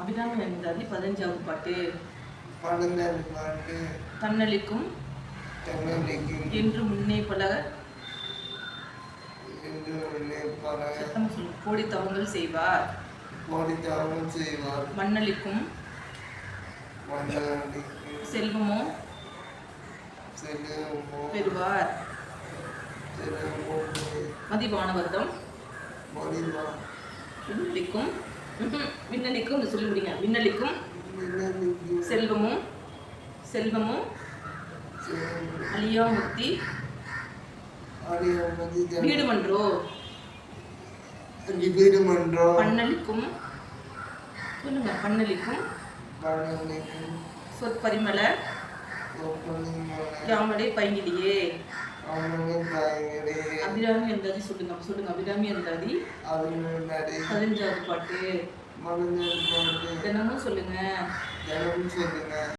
அபிராமி அந்தாதி 15வது பாட்டு. 15வது பாட்டு. தன்னளிக்கும் என்று முன்னே பல சத்தம் சொல்லு. கோடி தவங்கள் செய்வார். மண்ணளிக்கும் செல்வமோ பெறுவார். மதிவானவர்தம் விண்ணளிக்கும் விண்ணளிக்கும் சொல்லி முடிங்க. விண்ணளிக்கும் செல்வமும் செல்வமும் அழியா முக்தி வீடுமன்றோ பண்ணளிக்கும் சொல்லுங்க. பண்ணளிக்கும் சொற்பரிமள யாமடை பைங்கிலியே. அபிராமி அந்தாதி சொல்லுங்க. சொல்லுங்க. அபிராமி அந்தாதி 15வது பாட்டு. தினமும் சொல்லுங்க.